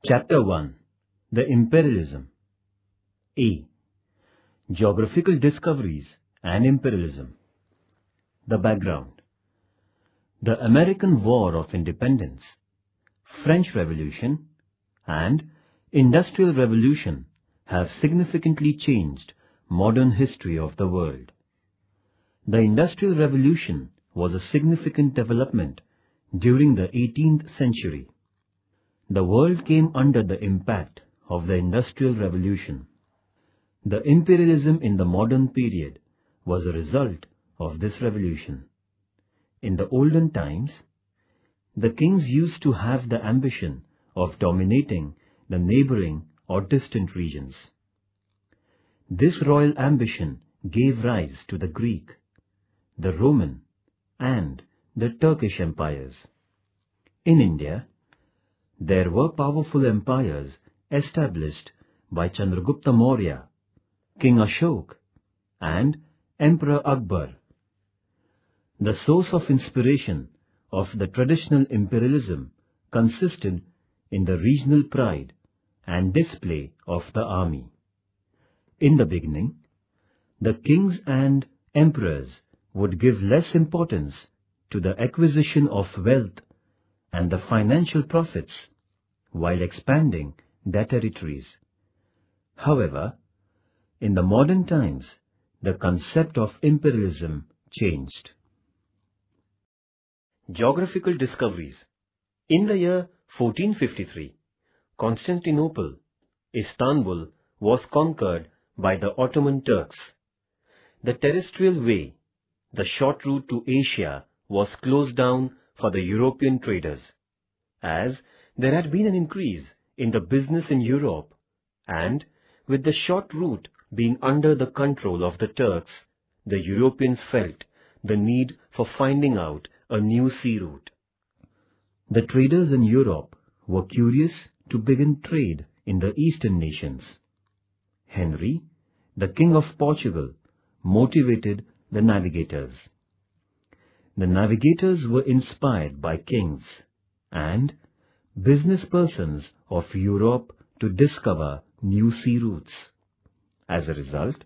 Chapter 1. The Imperialism. A. Geographical Discoveries and Imperialism. The background. The American War of Independence, French Revolution, and Industrial Revolution have significantly changed modern history of the world. The Industrial Revolution was a significant development during the 18th century. The world came under the impact of the Industrial Revolution. The imperialism in the modern period was a result of this revolution. In the olden times, the kings used to have the ambition of dominating the neighboring or distant regions. This royal ambition gave rise to the Greek, the Roman, and the Turkish empires. In India, there were powerful empires established by Chandragupta Maurya, King Ashok, and Emperor Akbar. The source of inspiration of the traditional imperialism consisted in the regional pride and display of the army. In the beginning, the kings and emperors would give less importance to the acquisition of wealth and the financial profits while expanding their territories. However, in the modern times, the concept of imperialism changed. Geographical discoveries. In the year 1453, Constantinople, Istanbul, was conquered by the Ottoman Turks. The terrestrial way, the short route to Asia, was closed down for the European traders, as there had been an increase in the business in Europe, and with the short route being under the control of the Turks, the Europeans felt the need for finding out a new sea route. The traders in Europe were curious to begin trade in the eastern nations. Henry, the King of Portugal, motivated the navigators. The navigators were inspired by kings and business persons of Europe to discover new sea routes. As a result,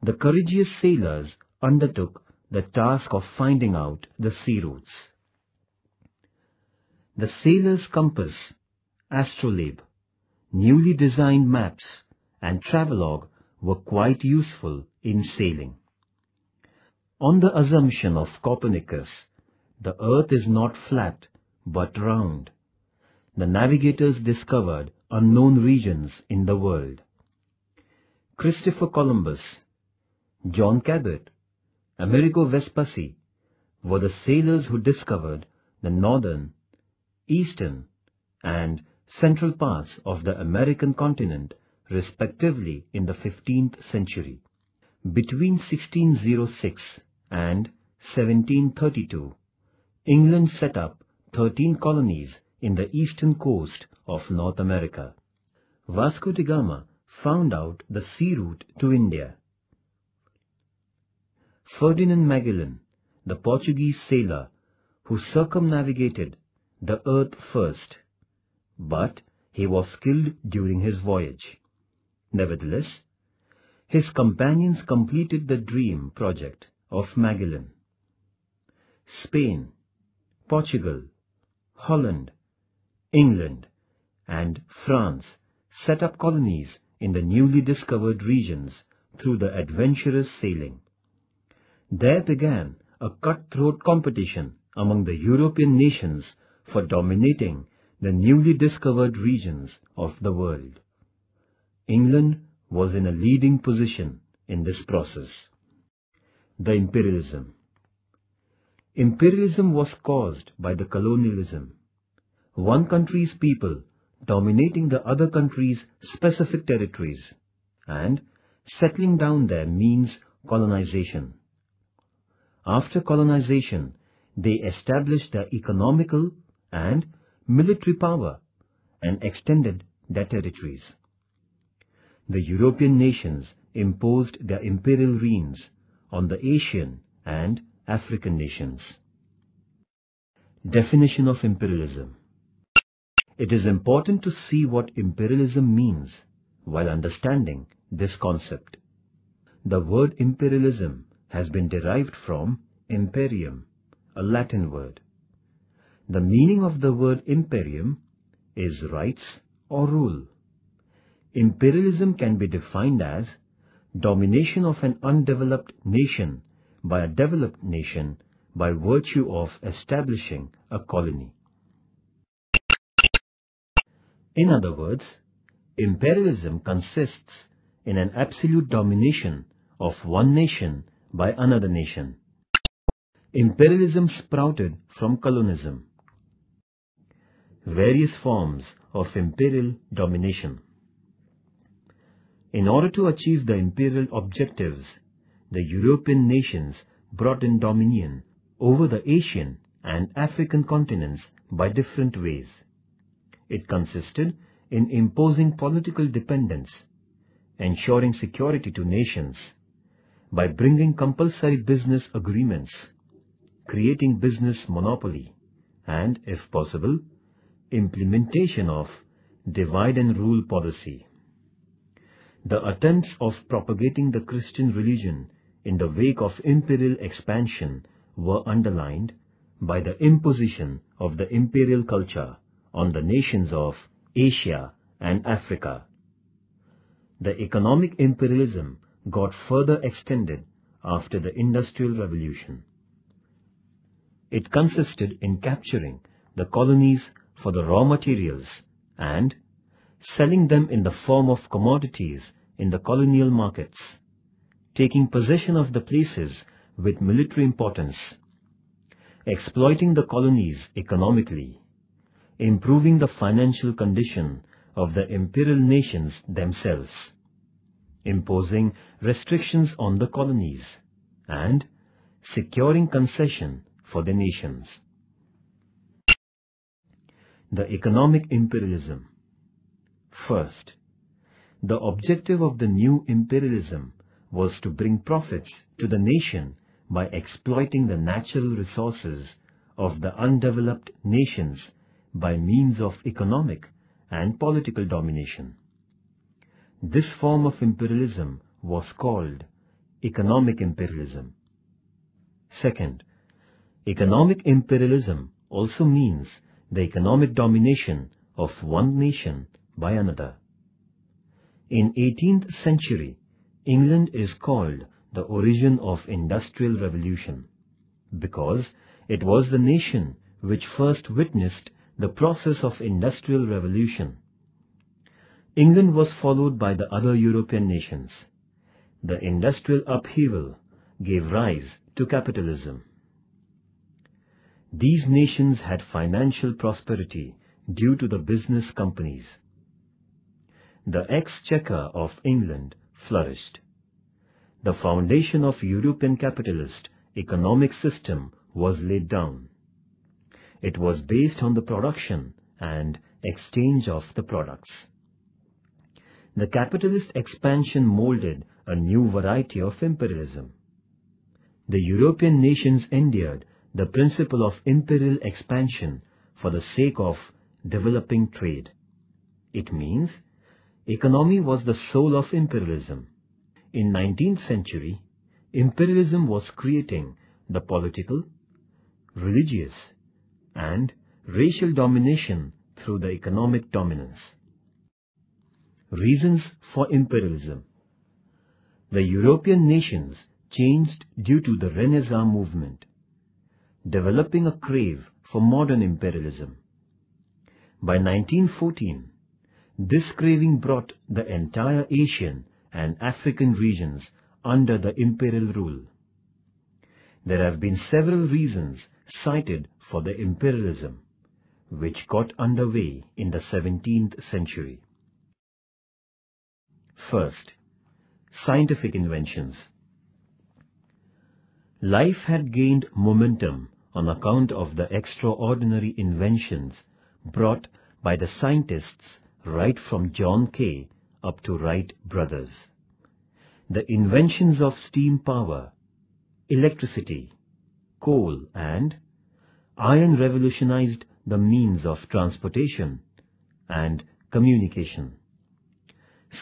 the courageous sailors undertook the task of finding out the sea routes. The sailor's compass, astrolabe, newly designed maps, and travelogue were quite useful in sailing. On the assumption of Copernicus, the earth is not flat but round. The navigators discovered unknown regions in the world. Christopher Columbus, John Cabot, Amerigo Vespucci were the sailors who discovered the northern, eastern, and central parts of the American continent, respectively, in the 15th century. Between 1606 and 1732, England set up 13 colonies in the eastern coast of North America. Vasco da Gama found out the sea route to India. Ferdinand Magellan, the Portuguese sailor who circumnavigated the earth first, but he was killed during his voyage. Nevertheless, his companions completed the dream project of Magellan. Spain, Portugal, Holland, England, and France set up colonies in the newly discovered regions through the adventurous sailing. There began a cutthroat competition among the European nations for dominating the newly discovered regions of the world. England was in a leading position in this process. The imperialism. Imperialism was caused by the colonialism. One country's people dominating the other country's specific territories, and settling down there means colonization. After colonization, they established their economical and military power and extended their territories. The European nations imposed their imperial reigns on the Asian and African nations. Definition of imperialism. It is important to see what imperialism means while understanding this concept. The word imperialism has been derived from imperium, a Latin word. The meaning of the word imperium is rights or rule. Imperialism can be defined as domination of an undeveloped nation by a developed nation by virtue of establishing a colony. In other words, imperialism consists in an absolute domination of one nation by another nation. Imperialism sprouted from colonism. Various forms of imperial domination. In order to achieve the imperial objectives, the European nations brought in dominion over the Asian and African continents by different ways. It consisted in imposing political dependence, ensuring security to nations, by bringing compulsory business agreements, creating business monopoly, and, if possible, implementation of divide and rule policy. The attempts of propagating the Christian religion in the wake of imperial expansion were underlined by the imposition of the imperial culture on the nations of Asia and Africa. The economic imperialism got further extended after the Industrial Revolution. It consisted in capturing the colonies for the raw materials and selling them in the form of commodities in the colonial markets, taking possession of the places with military importance, exploiting the colonies economically, improving the financial condition of the imperial nations themselves, imposing restrictions on the colonies, and securing concession for the nations. The economic imperialism. First, the objective of the new imperialism was to bring profits to the nation by exploiting the natural resources of the undeveloped nations by means of economic and political domination. This form of imperialism was called economic imperialism. Second, economic imperialism also means the economic domination of one nation by another. In 18th century, England is called the origin of Industrial Revolution because it was the nation which first witnessed the process of Industrial Revolution. England was followed by the other European nations. The industrial upheaval gave rise to capitalism. These nations had financial prosperity due to the business companies. The exchequer of England flourished. The foundation of European capitalist economic system was laid down. It was based on the production and exchange of the products. The capitalist expansion molded a new variety of imperialism. The European nations endured the principle of imperial expansion for the sake of developing trade. It means economy was the soul of imperialism. In 19th century, imperialism was creating the political, religious, and racial domination through the economic dominance. Reasons for imperialism. The European nations changed due to the Renaissance movement, developing a crave for modern imperialism. By 1914, this craving brought the entire Asian and African regions under the imperial rule. There have been several reasons cited for the imperialism, which got underway in the 17th century. First, scientific inventions. Life had gained momentum on account of the extraordinary inventions brought by the scientists right from John Kay up to Wright brothers. The inventions of steam power, electricity, coal and iron revolutionized the means of transportation and communication.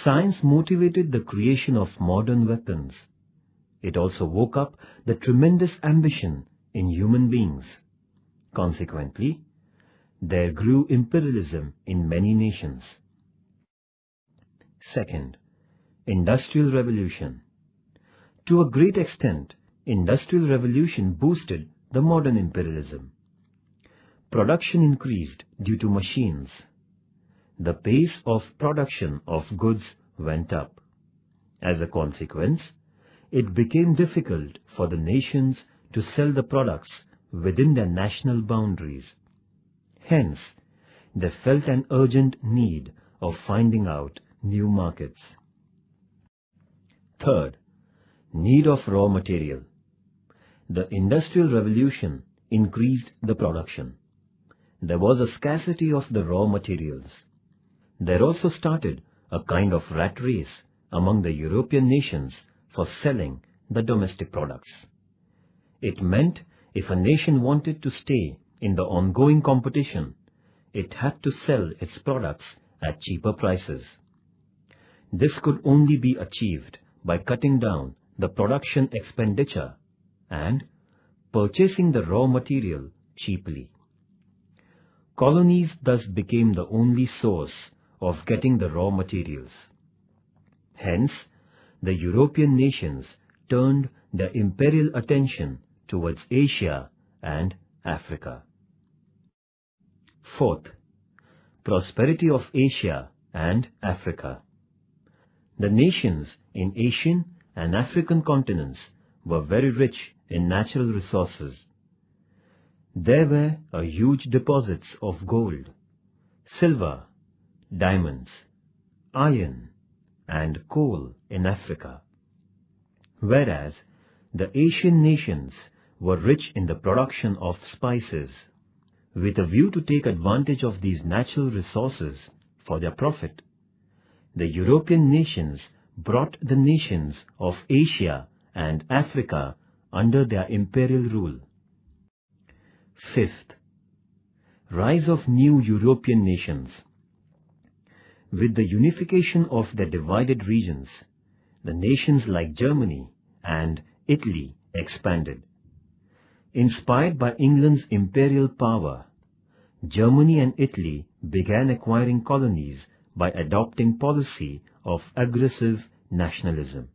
Science motivated the creation of modern weapons. It also woke up the tremendous ambition in human beings. Consequently, there grew imperialism in many nations. Second, Industrial Revolution. To a great extent, Industrial Revolution boosted the modern imperialism. Production increased due to machines. The pace of production of goods went up. As a consequence, it became difficult for the nations to sell the products within their national boundaries. Hence, they felt an urgent need of finding out new markets. Third, need of raw material. The Industrial Revolution increased the production. There was a scarcity of the raw materials. There also started a kind of rat race among the European nations for selling the domestic products. It meant if a nation wanted to stay in the ongoing competition, it had to sell its products at cheaper prices. This could only be achieved by cutting down the production expenditure and purchasing the raw material cheaply. Colonies thus became the only source of getting the raw materials. Hence, the European nations turned their imperial attention towards Asia and Africa. Fourth, prosperity of Asia and Africa. The nations in Asian and African continents were very rich in natural resources. There were huge deposits of gold, silver, diamonds, iron, and coal in Africa, whereas the Asian nations were rich in the production of spices. With a view to take advantage of these natural resources for their profit, the European nations brought the nations of Asia and Africa under their imperial rule. Fifth, rise of new European nations. With the unification of their divided regions, the nations like Germany and Italy expanded. Inspired by England's imperial power, Germany and Italy began acquiring colonies by adopting policy of aggressive nationalism.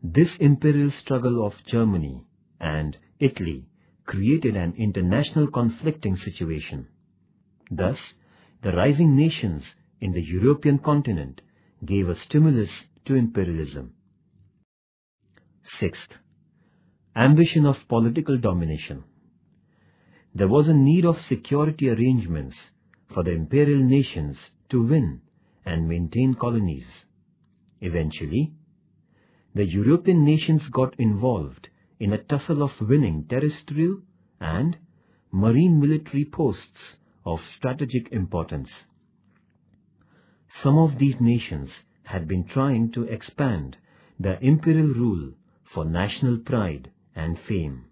This imperial struggle of Germany and Italy created an international conflicting situation. Thus, the rising nations in the European continent gave a stimulus to imperialism. Sixth, ambition of political domination. There was a need of security arrangements for the imperial nations to win and maintain colonies. Eventually, the European nations got involved in a tussle of winning terrestrial and marine military posts of strategic importance. Some of these nations had been trying to expand their imperial rule for national pride and fame.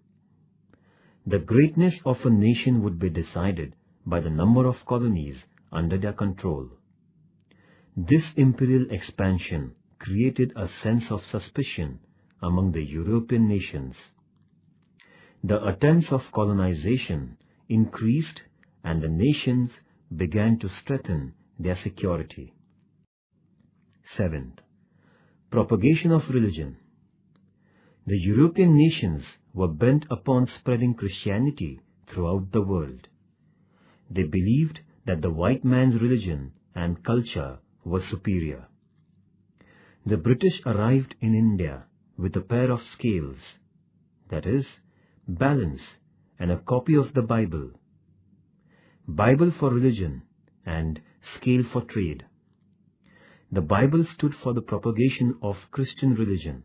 The greatness of a nation would be decided by the number of colonies under their control. This imperial expansion created a sense of suspicion among the European nations. The attempts of colonization increased and the nations began to strengthen their security. Seventh, propagation of religion. The European nations were bent upon spreading Christianity throughout the world. They believed that the white man's religion and culture were superior. The British arrived in India with a pair of scales, that is, balance and a copy of the Bible. Bible for religion and scale for trade. The Bible stood for the propagation of Christian religion.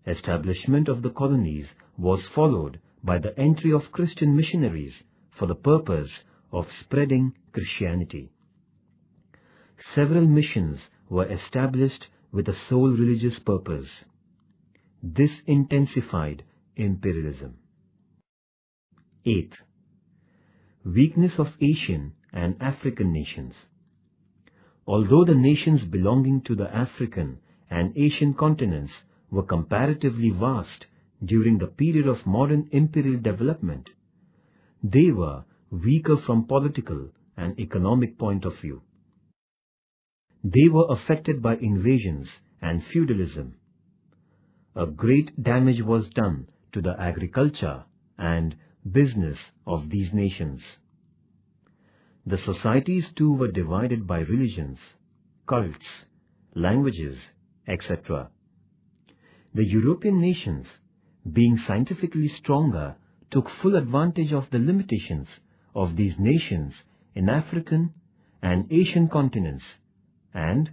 Establishment of the colonies was followed by the entry of Christian missionaries for the purpose of spreading Christianity. Several missions were established with a sole religious purpose. This intensified imperialism. Eighth, weakness of Asian and African nations. Although the nations belonging to the African and Asian continents were comparatively vast during the period of modern imperial development, they were weaker from political and economic point of view. They were affected by invasions and feudalism. A great damage was done to the agriculture and business of these nations. The societies too were divided by religions, cults, languages, etc. The European nations, being scientifically stronger, took full advantage of the limitations of these nations in African and Asian continents and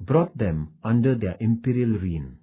brought them under their imperial reign.